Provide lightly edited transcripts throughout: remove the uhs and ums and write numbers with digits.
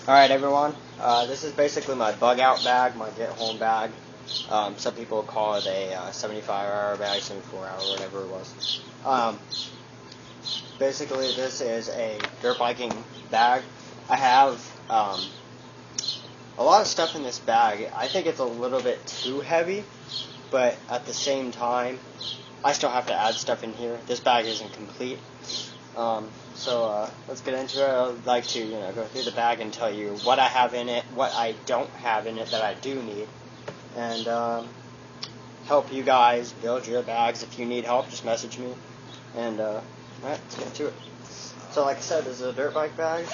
Alright everyone, this is basically my bug out bag, my get home bag. Some people call it a 75-hour bag, 74-hour, whatever it was. Basically this is a dirt biking bag. I have a lot of stuff in this bag. I think it's a little bit too heavy, but at the same time, I still have to add stuff in here. This bag isn't complete. So let's get into it. I'd like to, go through the bag and tell you what I have in it, what I don't have in it that I do need, and help you guys build your bags. If you need help, just message me. And alright, let's get to it. So like I said, this is a dirt bike bag.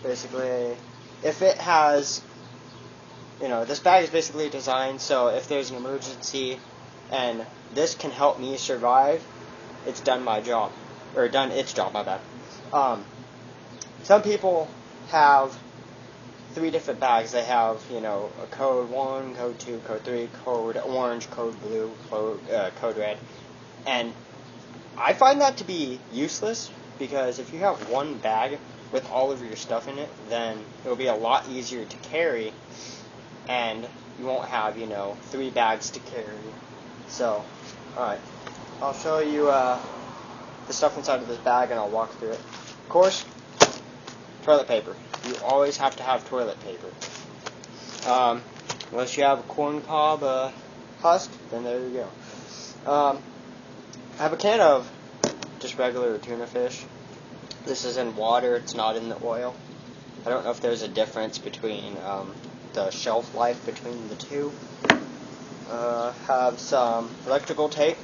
Basically, if it has, this bag is basically designed so if there's an emergency and this can help me survive, it's done my job, or done its job, my bad. Some people have 3 different bags. They have, a code 1, code 2, code 3, code orange, code blue, code red. And I find that to be useless, because if you have one bag with all of your stuff in it, then it'll be a lot easier to carry, and you won't have, 3 bags to carry. So, alright. I'll show you the stuff inside of this bag, and I'll walk through it. Of course, toilet paper. You always have to have toilet paper. Unless you have a corn cob husk, then there you go. I have a can of just regular tuna fish. This is in water, it's not in the oil. I don't know if there's a difference between the shelf life between the two. Have some electrical tape.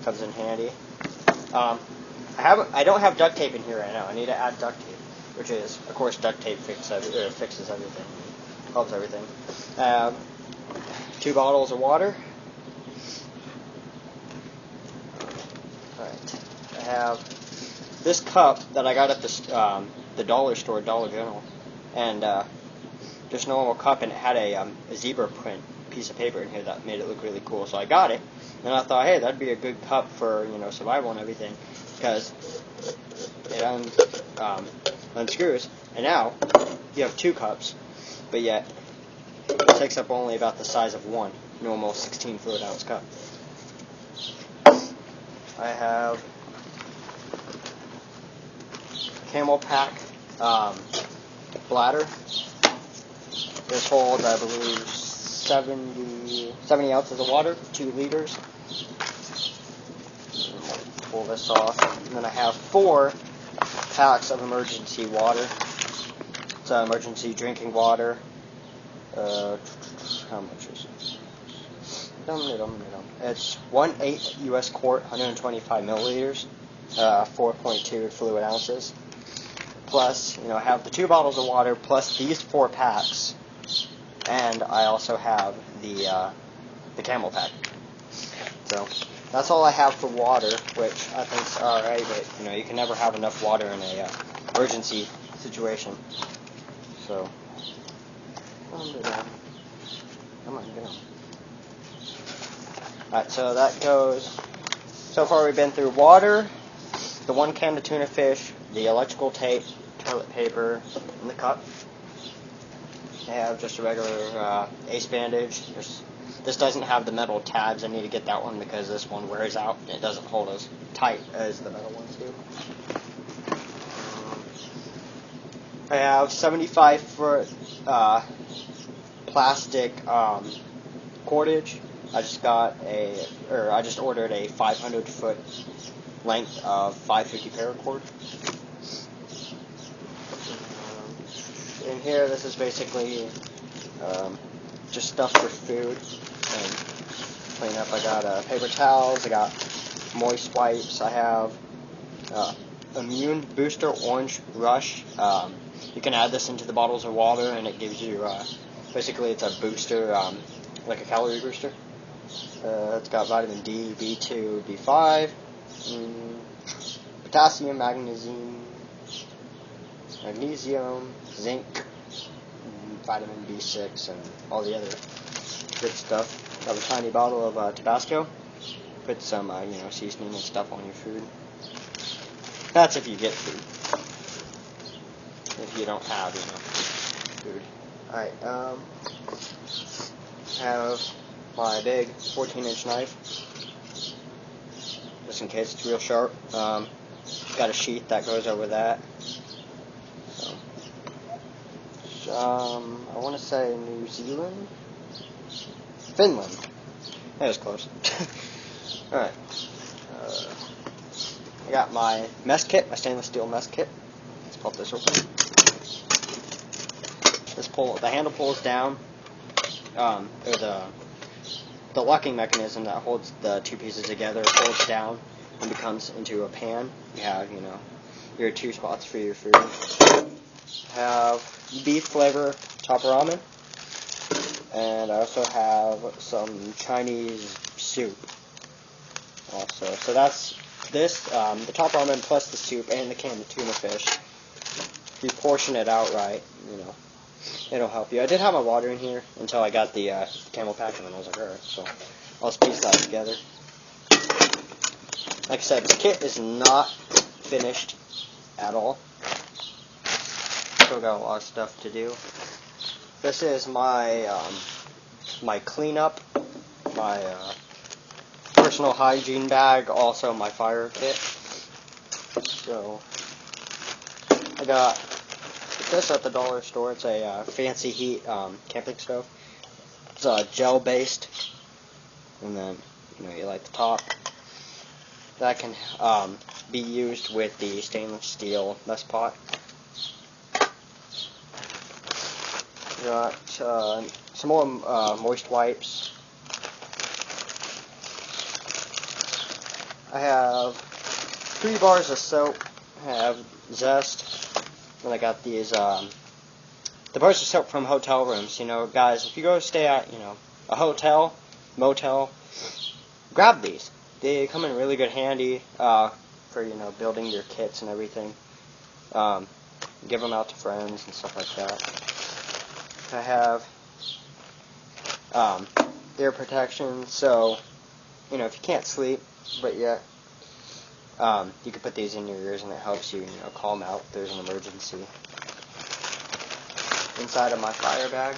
Comes in handy. I don't have duct tape in here right now. I need to add duct tape, which is, of course, duct tape fixes everything, helps everything. 2 bottles of water. Alright, I have this cup that I got at the dollar store, Dollar General, and just a normal cup, and it had a zebra print piece of paper in here that made it look really cool, so I got it. And I thought, hey, that'd be a good cup for, survival and everything, because it unscrews. And now, you have 2 cups, but yet, it takes up only about the size of one normal 16 fluid ounce cup. I have Camel Pack bladder. This holds, I believe, 70 ounces of water, 2 liters. Pull this off. And then I have 4 packs of emergency water. It's emergency drinking water. How much is it? It's 1/8 U.S. quart, 125 milliliters, 4.2 fluid ounces. Plus, I have the 2 bottles of water, plus these 4 packs. And I also have the Camel Pack. So that's all I have for water, which I think's alright, but you can never have enough water in a emergency situation. So come on, get on. Alright, so that goes. So far we've been through water, the 1 can of tuna fish, the electrical tape, toilet paper, and the cup. I have just a regular ace bandage. This doesn't have the metal tabs. I need to get that one because this one wears out and it doesn't hold as tight as the metal ones do. I have 75-foot plastic cordage. I just ordered a 500-foot length of 550 paracord. In here, this is basically just stuff for food and clean up. I got paper towels, I got moist wipes, I have Immune Booster Orange Rush. You can add this into the bottles of water and it gives you, basically it's a booster, like a calorie booster. It's got vitamin D, B2, B5, potassium, magnesium, zinc, vitamin B6, and all the other good stuff. Got a tiny bottle of Tabasco. Put some, seasoning and stuff on your food. That's if you get food. if you don't have, food. Alright, have my big 14-inch knife, just in case it's real sharp. Got a sheath that goes over that. I want to say New Zealand? Finland. That was close. Alright. I got my mess kit, my stainless steel mess kit. Let's pop this open. The handle pulls down. There's the locking mechanism that holds the two pieces together pulls down and becomes into a pan. You have, your 2 spots for your food. Have beef flavor top ramen, and I also have some Chinese soup also. So that's this, the top ramen plus the soup and the can of tuna fish. If you portion it out right, it'll help you. I did have my water in here until I got the camel pack, and then I was like, alright, so I'll just piece that together. Like I said, this kit is not finished at all. Still got a lot of stuff to do. This is my my cleanup, my personal hygiene bag, also my fire kit. So I got this at the dollar store. It's a fancy heat camping stove. It's gel based, and then you light the top. That can be used with the stainless steel mess pot. Got some more moist wipes. I have 3 bars of soap. I have Zest. And I got these, the bars of soap from hotel rooms. Guys, if you go stay at, a hotel, motel, grab these. They come in really good handy for, building your kits and everything. Give them out to friends and stuff like that. I have ear protection, so if you can't sleep, but yet you can put these in your ears, and it helps you, calm out if there's an emergency. Inside of my fire bag,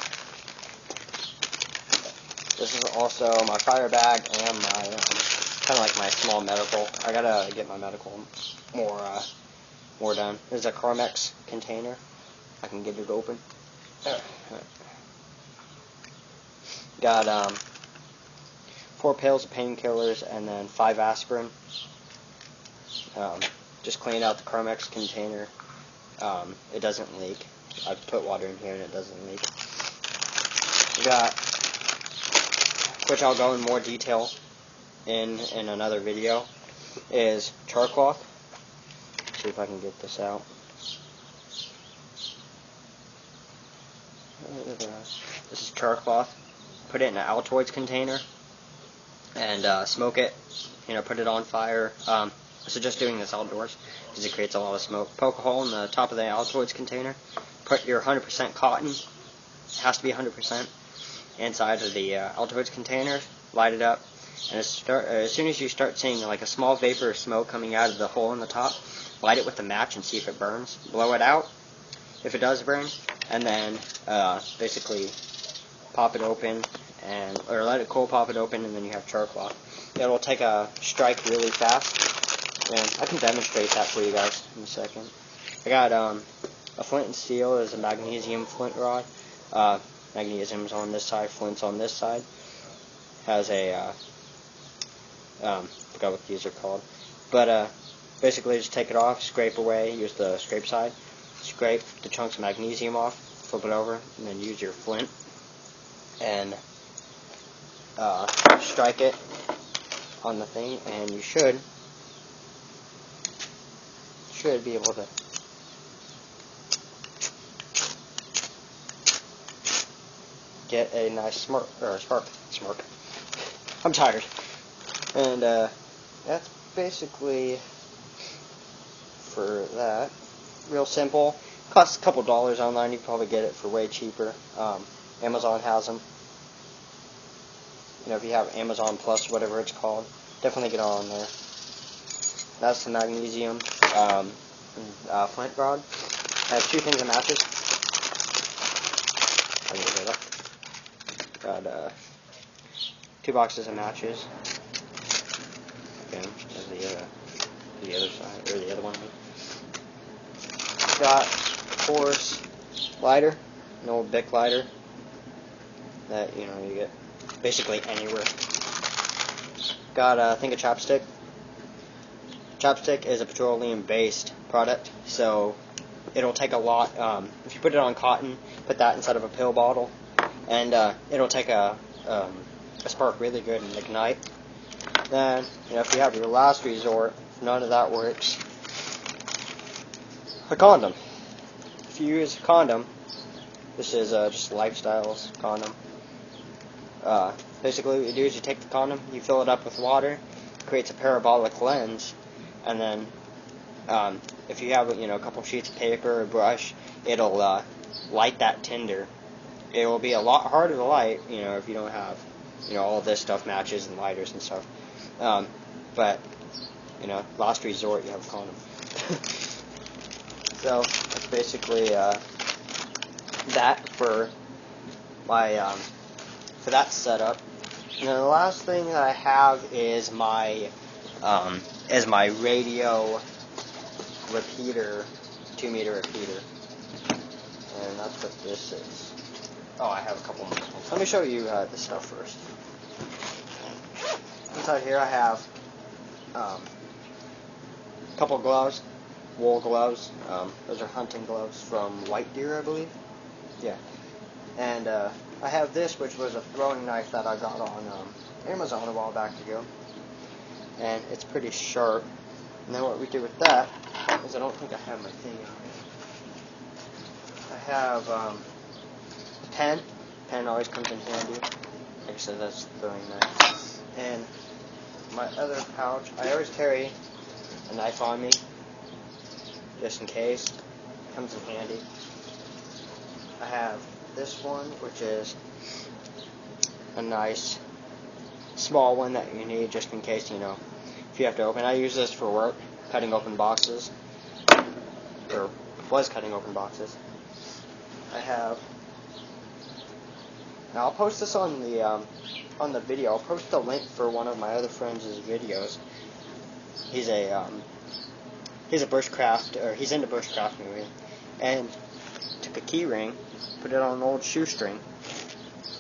this is also my fire bag and my kind of like my small medical. I gotta get my medical more done. There's a Carmex container. I can get it open. Got 4 pills of painkillers and then 5 aspirin. Just cleaned out the Carmex container. It doesn't leak. I put water in here and it doesn't leak. Got, which I'll go in more detail in another video, is char cloth. See if I can get this out. This is char cloth. Put it in an Altoids container and smoke it. Put it on fire. I suggest doing this outdoors because it creates a lot of smoke. Poke a hole in the top of the Altoids container. Put your 100% cotton. It has to be 100% inside of the Altoids container. Light it up, and as soon as you start seeing like a small vapor of smoke coming out of the hole in the top, light it with a match and see if it burns. Blow it out if it does burn, and then basically pop it open or let it cool, pop it open, and then you have char cloth. It'll take a strike really fast, and I can demonstrate that for you guys in a second. I got a flint and steel. There's a magnesium flint rod. Magnesium's on this side, flint's on this side. Has a forgot what these are called, but basically just take it off, scrape away, use the scrape side, scrape the chunks of magnesium off, flip it over, and then use your flint and strike it on the thing, and you should be able to get a nice spark. I'm tired. And that's basically for that. Real simple. Costs a couple dollars online. You can probably get it for way cheaper. Amazon has them. If you have Amazon Plus, whatever it's called, definitely get on there. That's the magnesium flint rod. I have 2 things of matches. I need to get up. Got 2 boxes of matches. Again, there's the other side, or the other one. Got, of course, lighter, an old Bic lighter that you get basically anywhere. Got a thing of chapstick. Chapstick is a petroleum-based product, so it'll take a lot. If you put it on cotton, put that inside of a pill bottle, and it'll take a spark really good and ignite. Then, if you have your last resort, if none of that works, a condom. If you use a condom, this is just Lifestyle's condom. Basically, what you do is you take the condom, you fill it up with water, it creates a parabolic lens, and then if you have a couple sheets of paper or brush, it'll light that tinder. It will be a lot harder to light, if you don't have all this stuff, matches and lighters and stuff. But last resort, you have a condom. So that's basically that for my for that setup. And then the last thing that I have is my radio repeater, 2-meter repeater, and that's what this is. Oh, I have a couple more. Let me show you this stuff first. Inside here I have a couple gloves, wool gloves. Those are hunting gloves from White Deer, I believe. Yeah. And I have this, which was a throwing knife that I got on Amazon a while back ago. And it's pretty sharp. And then what we do with that is, I don't think I have my thing on it. I have a pen. Pen always comes in handy. Like I said, that's the throwing knife. And my other pouch, I always carry a knife on me, just in case. It comes in handy. I have this one, which is a nice small one that you need just in case, if you have to open. I use this for work, cutting open boxes, or was cutting open boxes. I have, now I'll post this on the video. I'll post a link for one of my other friends' videos. He's a bushcraft, or he's into bushcraft movie, and took a key ring, put it on an old shoestring,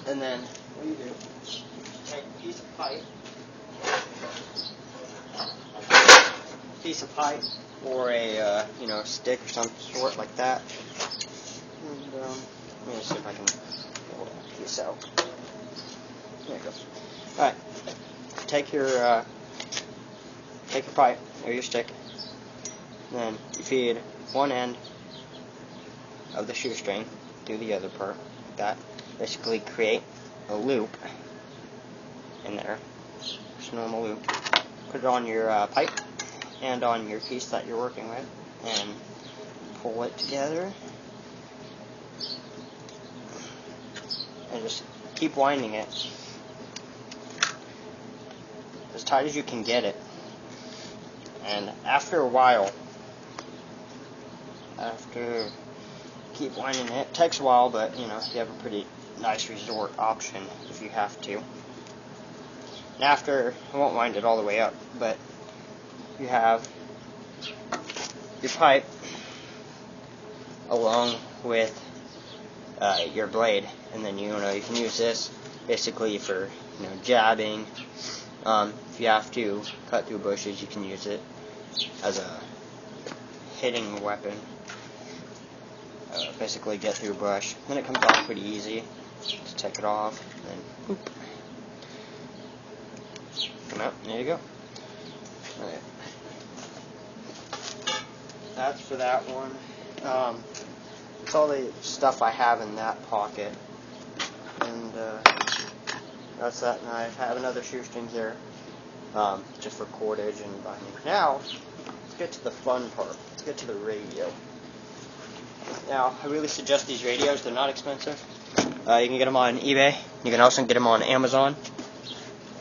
and then what you do, you take a piece of pipe, or a stick or some sort like that. And let me see if I can pull that piece out. There it goes. Alright, take your pipe or your stick, and then you feed one end of the shoestring through the other part, like that. Basically create a loop in there, just a normal loop. Put it on your pipe and on your piece that you're working with, and pull it together, and just keep winding it as tight as you can get it. And after a while, keep winding it. It takes a while, but you have a pretty nice resort option if you have to. And after, I won't wind it all the way up, but you have your pipe along with your blade, and then you can use this basically for jabbing. If you have to cut through bushes, you can use it as a hitting weapon. Basically get through brush. Then it comes off pretty easy. Just take it off, and then whoop. Come out. There you go. Alright. That's for that one. That's all the stuff I have in that pocket. And that's that knife. I have another shoestring here, just for cordage and binding. Now, let's get to the fun part. Let's get to the radio. Now, I really suggest these radios. They're not expensive. You can get them on eBay. You can also get them on Amazon.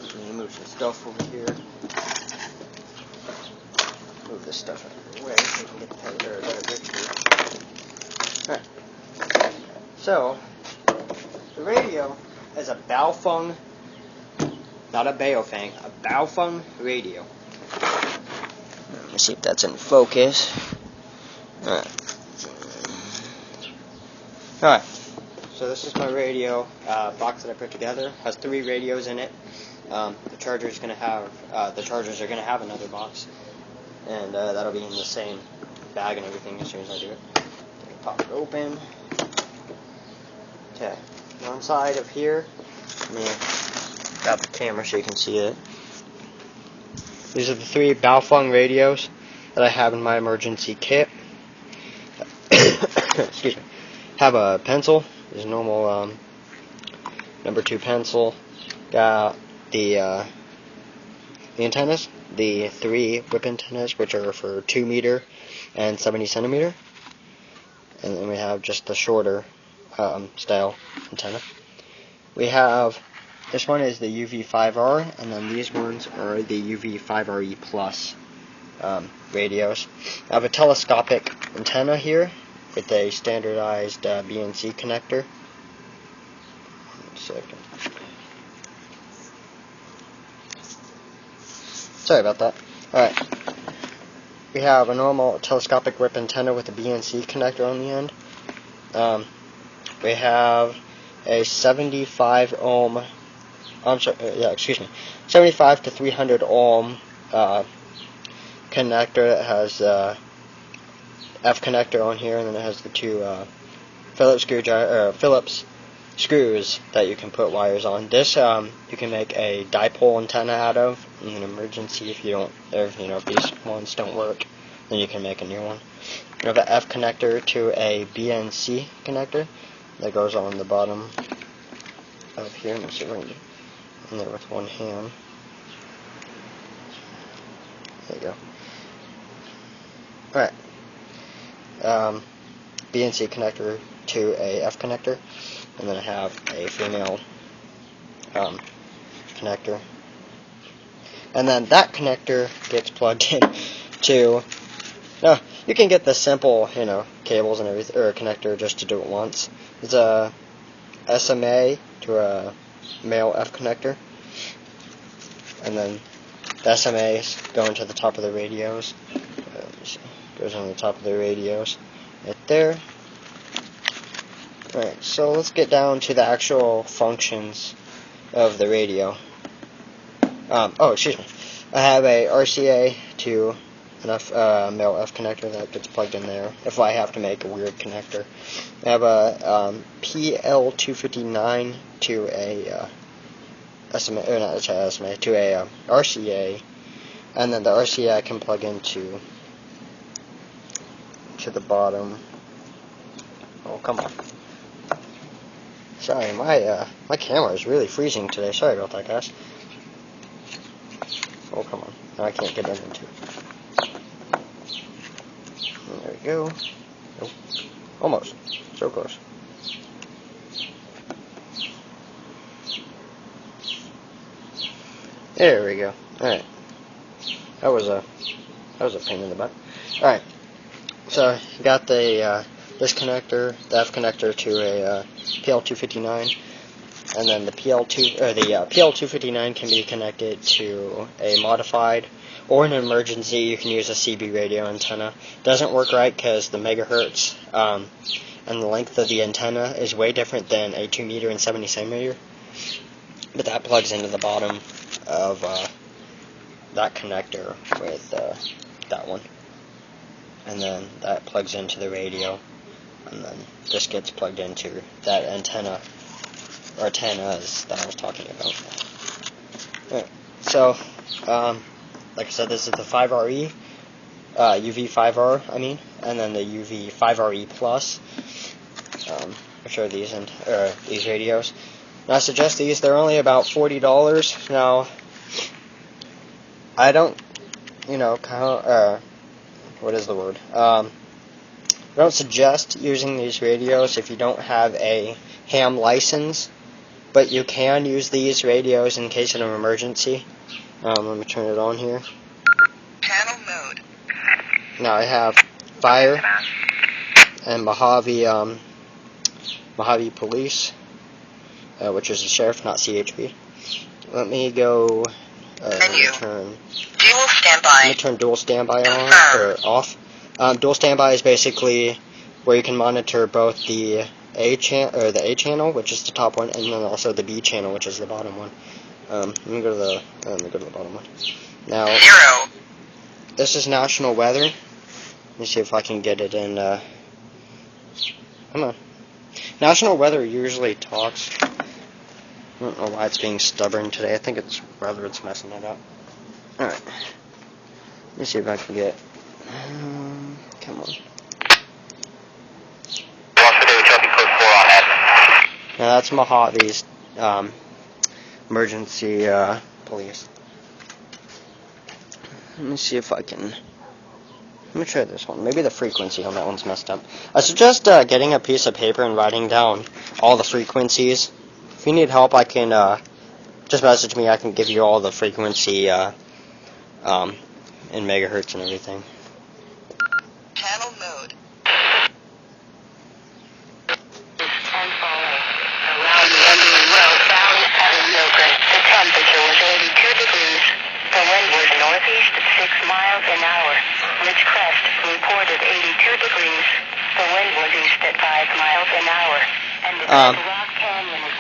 Let me move some stuff over here. Move this stuff out of the way so you can get a better picture. Alright. So, the radio is a Baofeng, not a Baofeng, a Baofeng radio. Let me see if that's in focus. Alright. So this is my radio box that I put together. It has 3 radios in it. The chargers are gonna have another box, and that'll be in the same bag and everything as soon as I do it. Pop it open. Okay, one side of here. Let me grab the camera so you can see it. These are the 3 Baofeng radios that I have in my emergency kit. Excuse me. Have a pencil. There's a normal number 2 pencil. Got the antennas, the 3 whip antennas, which are for 2 meter and 70 centimeter. And then we have just the shorter style antenna. We have, this one is the UV5R, and then these ones are the UV5RE Plus radios. I have a telescopic antenna here with a standardized BNC connector. One second. Sorry about that. Alright. We have a normal telescopic whip antenna with a BNC connector on the end. We have a 75 ohm, 75 to 300 ohm connector that has F connector on here, and then it has the 2 Phillips screws that you can put wires on. This you can make a dipole antenna out of in an emergency if these ones don't work, then you can make a new one. You have an F connector to a BNC connector that goes on the bottom of here. Let me see if I can get in there with one hand. There you go. Alright. BNC connector to a F connector, and then I have a female connector, and then that connector gets plugged in to, you can get the simple, cables and everything, or a connector just to do it once. It's a SMA to a male F connector, and then the SMAs go into the top of the radios. Goes on the top of the radios right there. Alright, so let's get down to the actual functions of the radio. Excuse me. I have a RCA to an male F connector that gets plugged in there if I have to make a weird connector. I have a PL259 to a SMA, or not SMA, to a RCA, and then the RCA I can plug into the bottom. Oh, come on. Sorry, my camera is really freezing today. Sorry about that, guys. Oh, come on. Now I can't get into it. There we go. Nope. Almost. So close. There we go. Alright. That was a pain in the butt. Alright. So you got the this connector, the F connector to a PL259, and then the PL259 can be connected to a modified, or in an emergency you can use a CB radio antenna. Doesn't work right because the megahertz and the length of the antenna is way different than a 2 meter and 70 centimeter, but that plugs into the bottom of that connector with that one. And then that plugs into the radio, and then this gets plugged into that antenna, or antennas that I was talking about. Right. So, like I said, this is the 5RE, UV5R, and then the UV5RE Plus, which are these radios. Now, I suggest these. They're only about $40. Now, I don't, what is the word? I don't suggest using these radios if you don't have a ham license, but you can use these radios in case of an emergency. Let me turn it on here. Panel mode. Now I have fire, and Mojave Police, which is the sheriff, not CHP. Let me go. Let me turn dual standby. Let me turn dual standby on or off. Dual standby is basically where you can monitor both the A channel, which is the top one, and then also the B channel, which is the bottom one. Let me go to the bottom one. Now, 0. This is national weather. Let me see if I can get it in. Come on. National weather usually talks. I don't know why it's being stubborn today. I think it's rather it's messing it up. Alright. Let me see if I can get. Come on. Now that's Mojave's emergency police. Let me see if I can. Let me try this one. Maybe the frequency on that one's messed up. I suggest getting a piece of paper and writing down all the frequencies. If you need help, I can just message me. I can give you all the frequency in megahertz and everything. Channel mode. The temperature was 82 degrees. The wind was northeast at 6 miles an hour. Ridgecrest reported 82 degrees. The wind was east at 5 miles an hour. And the Rock Canyon is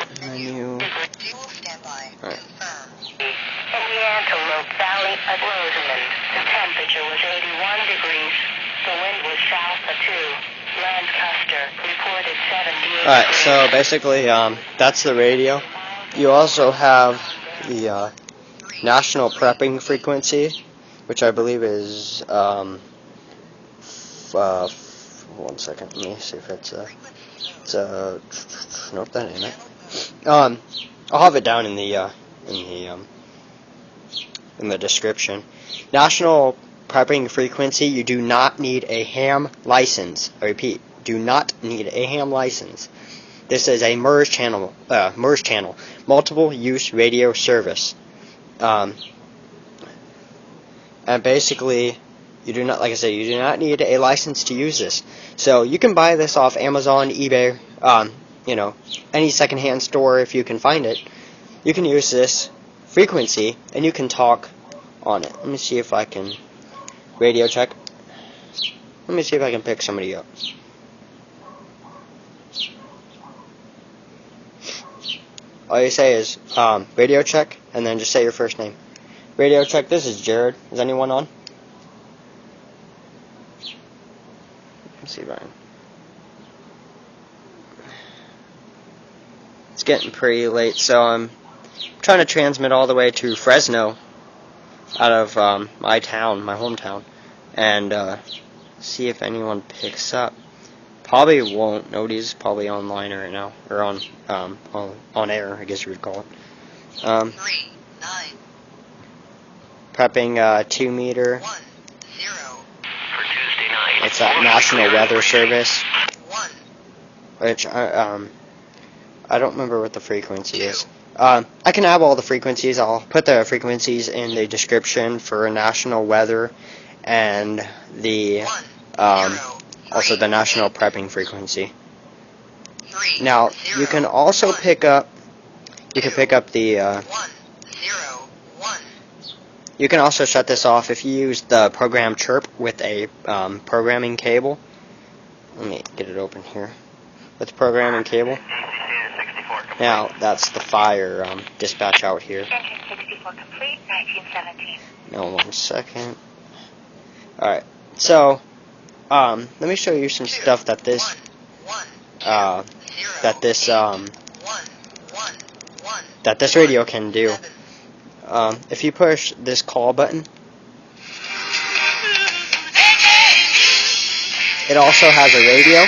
dual standby. Confirmed. In the Antelope Valley at Rosamond, the temperature was 81 degrees. The wind was south of 2. Lancaster reported 78 Alright, so basically, that's the radio. You also have the national prepping frequency, which I believe is, 1 second, let me see if it's nope, that ain't it. I'll have it down in the description. National prepping frequency, you do not need a ham license. I repeat, do not need a ham license. This is a MERS channel, multiple use radio service. And basically, you do not, like I said, you do not need a license to use this. So you can buy this off Amazon, eBay, any secondhand store if you can find it. You can use this frequency and you can talk on it. Let me see if I can radio check. Let me see if I can pick somebody up. All you say is radio check and then just say your first name. Radio check, this is Jared. Is anyone on? Let's see, Ryan. It's getting pretty late, so I'm trying to transmit all the way to Fresno out of my town, my hometown, and see if anyone picks up. Probably won't. Nobody's probably online right now, or on air, I guess you would call it. 3, 9. Prepping 2 meter. 1, 0. For Tuesday night. It's that National Weather Service, 1. which I don't remember what the frequency is. I can have all the frequencies. I'll put the frequencies in the description for national weather and the also the national prepping frequency. 3, Now 0, you can also 1, pick up the 1, 0, 1. you can also shut this off if you use the program Chirp with a programming cable. Let me get it open here. With programming cable. Now that's the fire dispatch out here. Engine 64 complete, 1917. Now 1 second. Alright, so let me show you some stuff that this radio can do. If you push this call button, it also has a radio.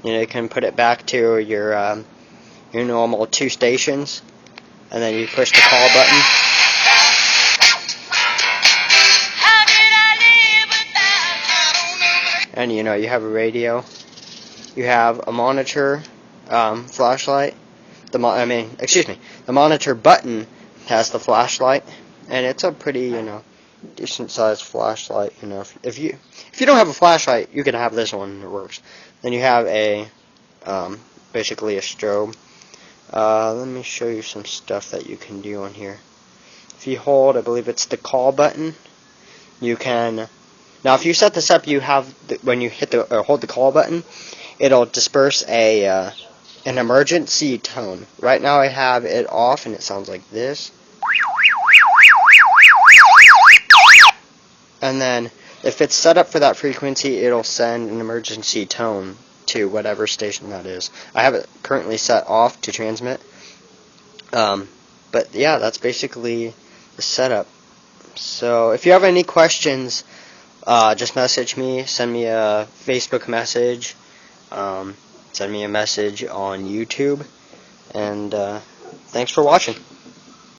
You can put it back to your normal 2 stations, and then you push the call button. And you have a radio. You have a monitor, flashlight. The monitor button has the flashlight, and it's a pretty, decent sized flashlight. You know, if you don't have a flashlight, you can have this one. It works. Then you have a basically a strobe. Let me show you some stuff that you can do on here. If you hold, I believe it's the call button, you can. Now, if you set this up, you have when you hit the hold the call button, it'll disperse an emergency tone. Right now, I have it off, and it sounds like this. And then, if it's set up for that frequency, it'll send an emergency tone to whatever station that is. I have it currently set off to transmit. But yeah, that's basically the setup. So if you have any questions, just message me, send me a Facebook message, send me a message on YouTube, and thanks for watching.